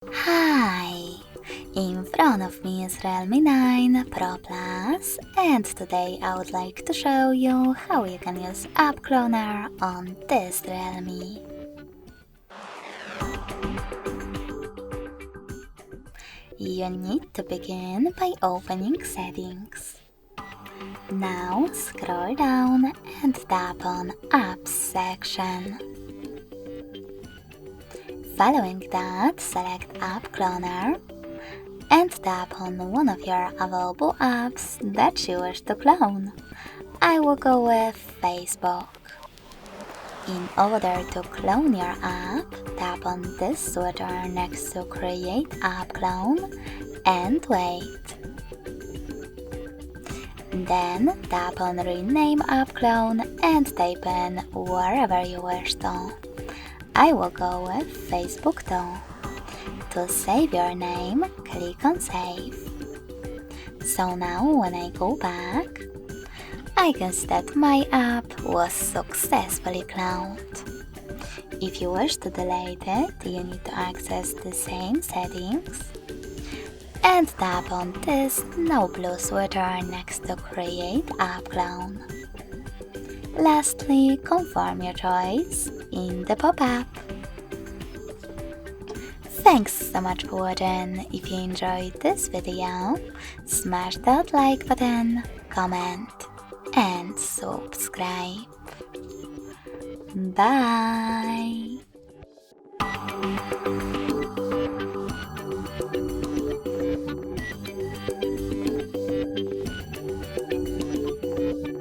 Hi! In front of me is Realme 9 Pro Plus, and today I would like to show you how you can use App Cloner on this Realme. You need to begin by opening Settings. Now scroll down and tap on Apps section. Following that, select App Cloner and tap on one of your available apps that you wish to clone. I will go with Facebook. In order to clone your app, tap on this switcher next to Create App Clone and wait. Then tap on Rename App Clone and type in wherever you wish to. I will go with Facebook too. To save your name, click on Save. So now when I go back, I can see that my app was successfully cloned. If you wish to delete it, you need to access the same settings and tap on this no blue switcher next to Create App Clone. Lastly, confirm your choice in the pop-up. Thanks so much for watching. If you enjoyed this video, smash that like button, comment and subscribe. Bye!